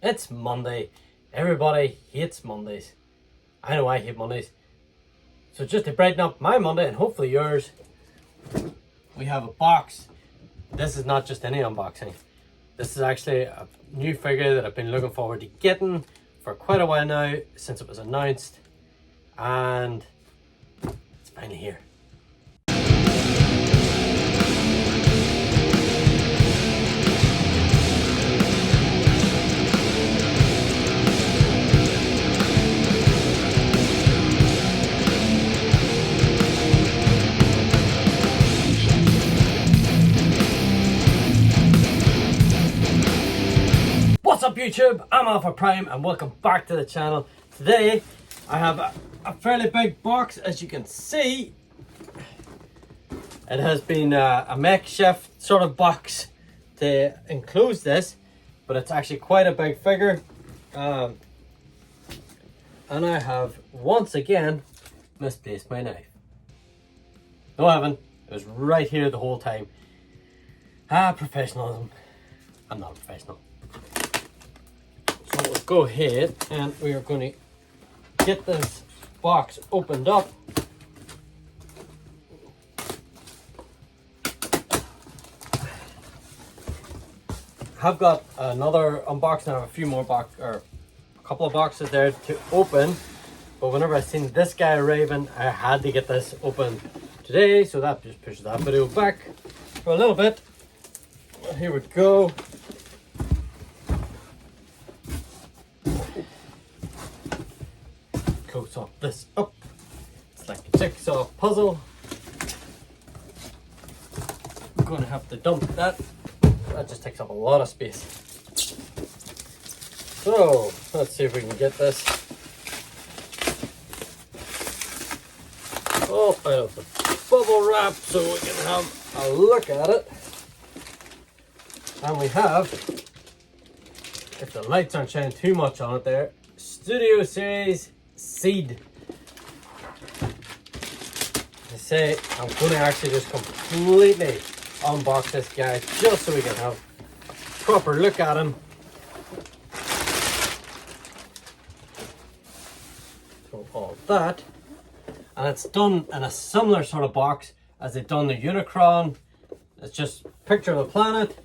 It's Monday. Everybody hates Mondays. I know I hate Mondays. So just to brighten up my Monday and hopefully yours, we have a box. This is not just any unboxing. This is actually a new figure that I've been looking forward to getting for quite a while now, since it was announced. And it's finally here. What's up YouTube? I'm Alpha Prime and welcome back to the channel. Today I have a fairly big box, as you can see. It has been a makeshift sort of box to enclose this, but it's actually quite a big figure. And I have once again misplaced my knife. No, I haven't. It was right here the whole time. Professionalism. I'm not a professional. So we'll go ahead and we are going to get this box opened up. I've got another unboxing. I have a few more a couple of boxes there to open. But whenever I seen this guy arriving, I had to get this open today. So that just pushes that video back for a little bit. Here we go. Close off this up. It's like a jigsaw puzzle. I'm going to have to dump that. That just takes up a lot of space. So let's see if we can get this up out of the bubble wrap so we can have a look at it. And we have, if the lights aren't shining too much on it there, Studio Series Seed. I say I'm going to actually just completely unbox this guy just so we can have a proper look at him. So all that, and it's done in a similar sort of box as they've done the Unicron. It's just picture of the planet,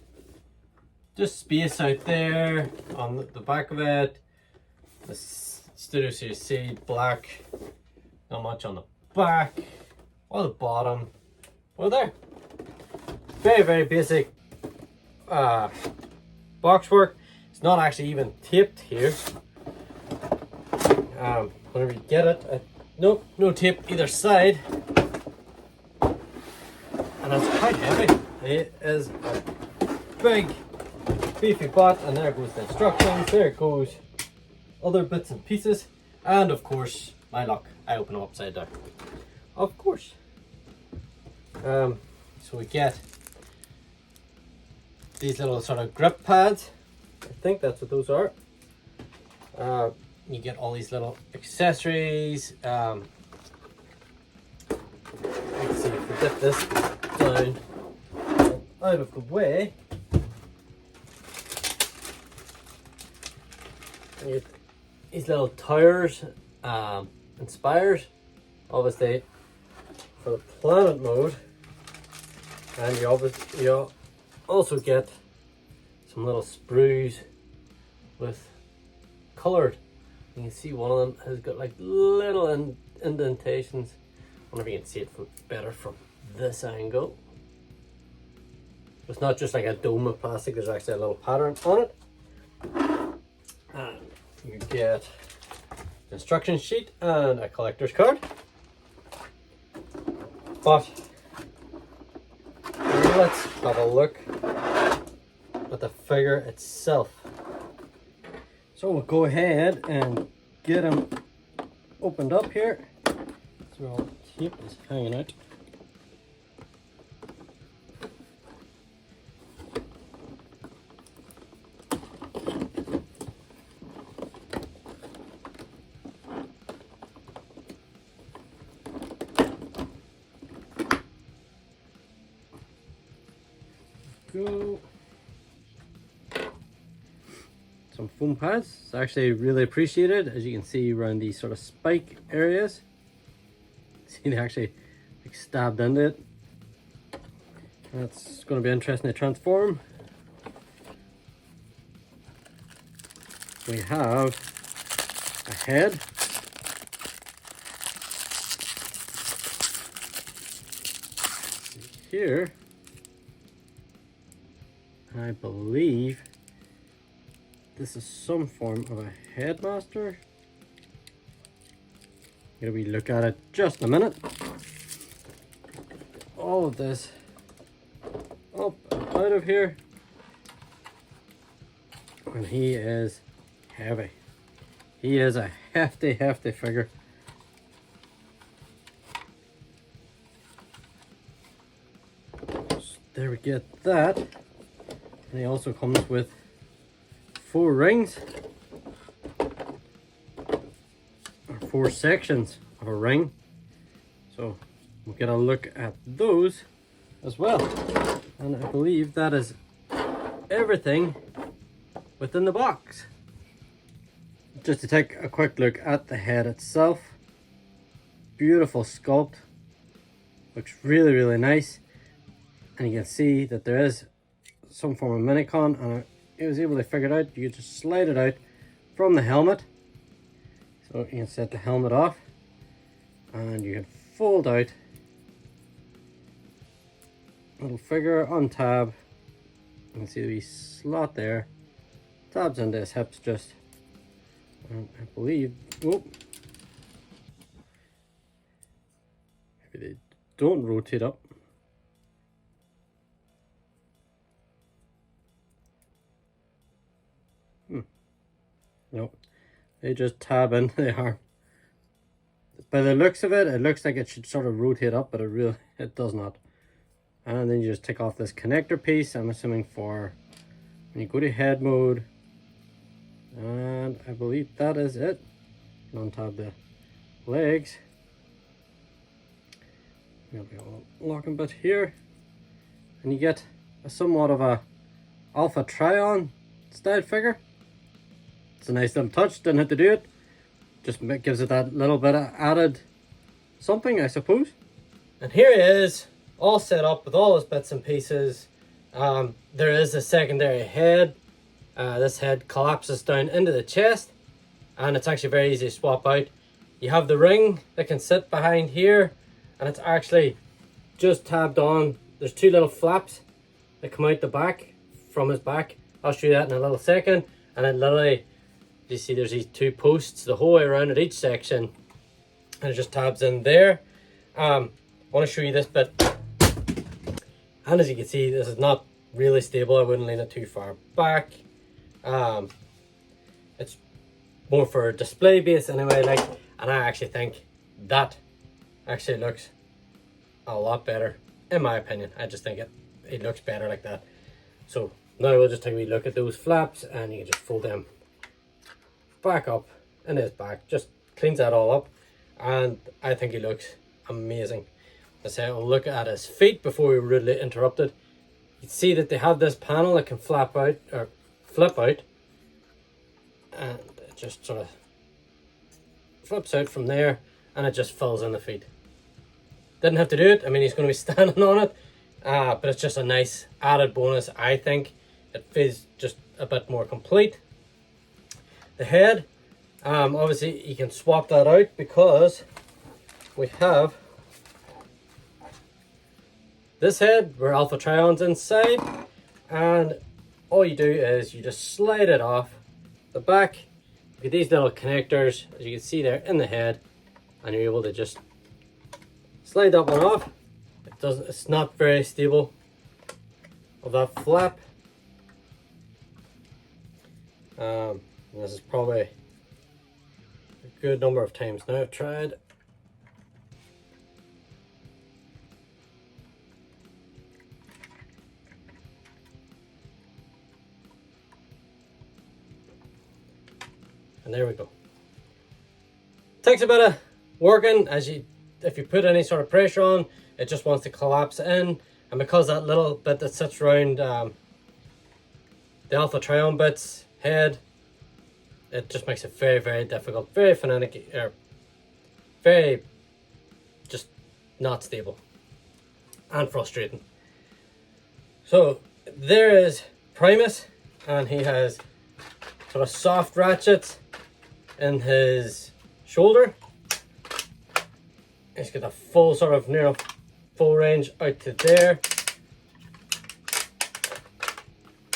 just space out there on the back of it. The Studio Series Seed black, not much on the back or the bottom. Well, there. Very basic box work. It's not actually even taped here. Whenever you get it, nope, no tape either side, and it's quite heavy. It is a big beefy bot, and there goes the instructions. There goes other bits and pieces, and of course, my luck, I open them upside down. Of course. So we get these little sort of grip pads. I think that's what those are. You get all these little accessories. Let's see if we get this down out of the way. You get these little tires and spires, obviously for the planet mode, and you also get some little sprues with coloured. You can see one of them has got like little indentations. I wonder if you can see it better from this angle. It's not just like a dome of plastic, there's actually a little pattern on it. And you get an instruction sheet and a collector's card. But let's have a look at the figure itself. So we'll go ahead and get him opened up here. So all the tape is hanging out. Go. Some foam pads. It's actually really appreciated, as you can see around these sort of spike areas. See, they actually like stabbed into it. That's going to be interesting to transform. We have a head. Here, I believe this is some form of a headmaster. Here we look at it just in a minute. All of this up and out of here, and he is heavy. He is a hefty figure. So there we get that, and he also comes with 4 rings, or 4 sections of a ring. So we'll get a look at those as well. And I believe that is everything within the box. Just to take a quick look at the head itself. Beautiful sculpt. Looks really nice. And you can see that there is some form of minicon, and I was able to figure it out. You could just slide it out from the helmet. So you can set the helmet off, and you can fold out little figure on tab. You can see the wee slot there, tabs into his hips just, and I believe, maybe they don't rotate up. No, they just tab into the arm. By the looks of it, it looks like it should sort of rotate up, but it does not. And then you just take off this connector piece, I'm assuming for when you go to head mode. And I believe that is it. Untab the legs. There'll be a locking bit here. And you get a somewhat of a Alpha Trion style figure. It's a nice little touch, didn't have to do it. Just gives it that little bit of added something, I suppose. And here he is, all set up with all his bits and pieces. There is a secondary head. This head collapses down into the chest, and it's actually very easy to swap out. You have the ring that can sit behind here, and it's actually just tabbed on. There's 2 little flaps that come out the back from his back. I'll show you that in a little second. And then literally, you see there's these 2 posts the whole way around at each section, and it just tabs in there. I want to show you this bit, and as you can see, this is not really stable. I wouldn't lean it too far back. It's more for display base anyway, and I actually think that actually looks a lot better, in my opinion. I just think it looks better like that. So now we'll just take a wee look at those flaps, and you can just fold them back up in his back. Just cleans that all up, and I think he looks amazing. I say I'll look at his feet before we rudely interrupted. You see that they have this panel that can flap out or flip out, and it just sort of flips out from there, and it just fills in the feet. Didn't have to do it. I mean, he's going to be standing on it, but it's just a nice added bonus. I think it feels just a bit more complete. The head, obviously you can swap that out because we have this head where Alpha Trion's inside, and all you do is you just slide it off the back. You get these little connectors, as you can see there, in the head, and you're able to just slide that one off. It's not very stable of that flap. This is probably a good number of times now I've tried. And there we go. Takes a bit of working, if you put any sort of pressure on, it just wants to collapse in. And because that little bit that sits around the Alpha Trion bits, head, it just makes it very, very difficult, very phonetic, very just not stable and frustrating. So there is Primus, and he has sort of soft ratchets in his shoulder. He's got a full sort of near full range out to there,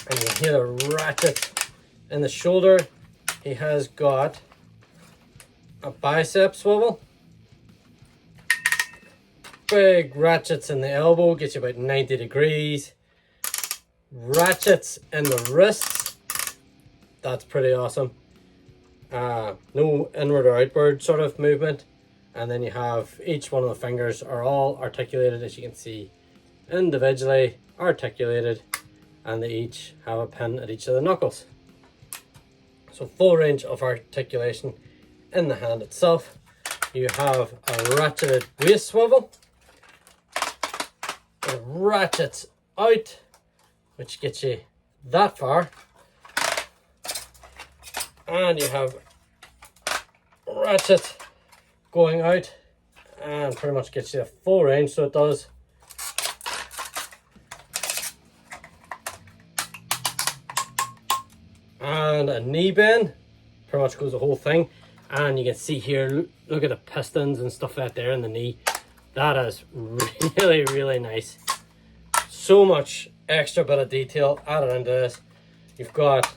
and you can hear the ratchet in the shoulder. He has got a bicep swivel, big ratchets in the elbow, gets you about 90 degrees, ratchets in the wrists, that's pretty awesome. No inward or outward sort of movement, and then you have each one of the fingers are all articulated, as you can see, individually articulated, and they each have a pin at each of the knuckles. So full range of articulation in the hand itself. You have a ratcheted waist swivel. It ratchets out, which gets you that far. And you have ratchet going out and pretty much gets you a full range, so it does. And a knee bend, pretty much goes the whole thing. And you can see here, look at the pistons and stuff out there in the knee. That is really, really nice. So much extra bit of detail added into this. You've got,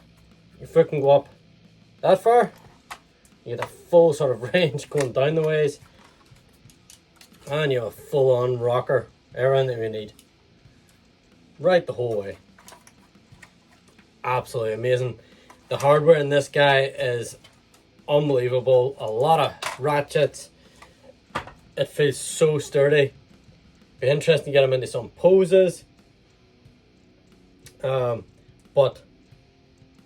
your foot can go up that far. You get a full sort of range going down the ways. And you have a full on rocker, everything that you need. Right the whole way. Absolutely amazing. The hardware in this guy is unbelievable. A lot of ratchets. It feels so sturdy. Be interesting to get him into some poses. But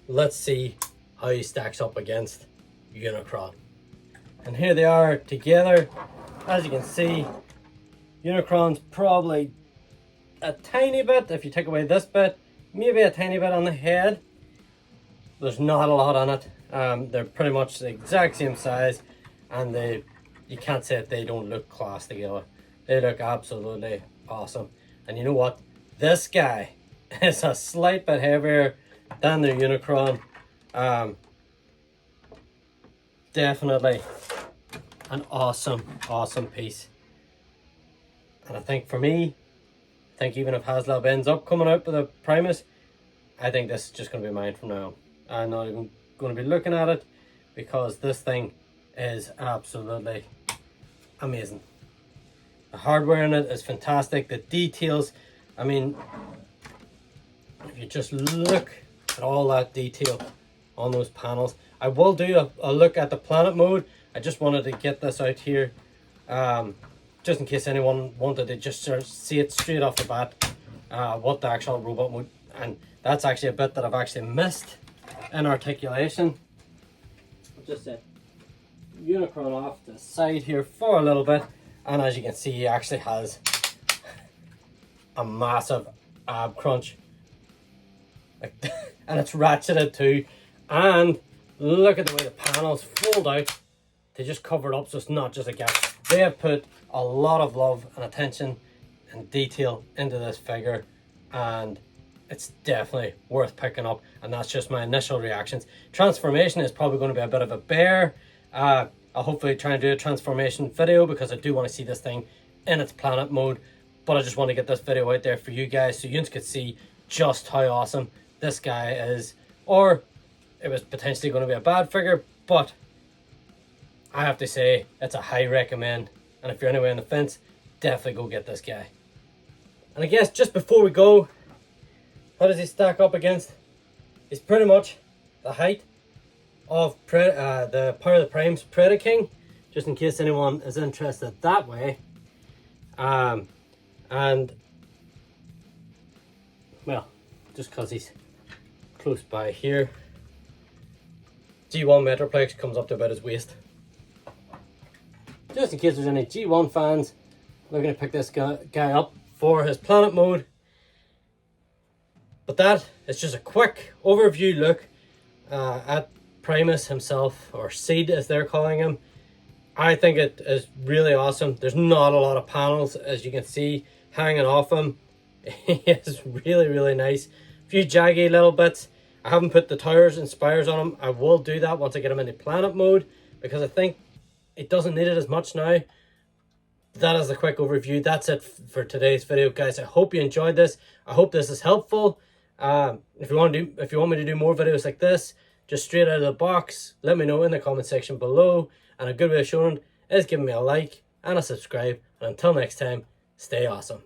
let's see how he stacks up against Unicron. And here they are together. As you can see, Unicron's probably a tiny bit, if you take away this bit, maybe a tiny bit on the head. There's not a lot on it. They're pretty much the exact same size, and you can't say that they don't look class together. They look absolutely awesome. And you know what? This guy is a slight bit heavier than the Unicron. Definitely an awesome piece. And I think for me, even if HasLab ends up coming out with a Primus, I think this is just going to be mine from now on. I'm not even going to be looking at it, because this thing is absolutely amazing. The hardware in it is fantastic. The details, I mean, if you just look at all that detail on those panels. I will do a look at the planet mode. I just wanted to get this out here, just in case anyone wanted to just sort of see it straight off the bat, what the actual robot mode. And that's actually a bit that I've actually missed in Articulation. I'll just set Unicron off to the side here for a little bit, and as you can see, he actually has a massive ab crunch, and it's ratcheted too. And look at the way the panels fold out to just cover it up, so it's not just a gap. They have put a lot of love and attention and detail into this figure, and it's definitely worth picking up. And that's just my initial reactions. Transformation is probably going to be a bit of a bear. I'll hopefully try and do a transformation video, because I do want to see this thing in its planet mode. But I just want to get this video out there for you guys, so you could see just how awesome this guy is. Or it was potentially going to be a bad figure, but I have to say it's a high recommend. And if you're anywhere on the fence, definitely go get this guy. And I guess just before we go, how does he stack up against? He's pretty much the height of the Power of the Primes Predaking, just in case anyone is interested that way. And well, just because he's close by here, G1 Metroplex comes up to about his waist. Just in case there's any G1 fans looking to pick this guy up for his planet mode. But that is just a quick overview look at Primus himself, or Seed as they're calling him. I think it is really awesome. There's not a lot of panels, as you can see, hanging off him. It's really, really nice. A few jaggy little bits. I haven't put the tires and spires on him. I will do that once I get him into planet mode, because I think it doesn't need it as much now. That is a quick overview. That's it for today's video, guys. I hope you enjoyed this. I hope this is helpful. If you want me to do more videos like this, just straight out of the box, let me know in the comment section below. And a good way of showing it is giving me a like and a subscribe. And until next time, stay awesome.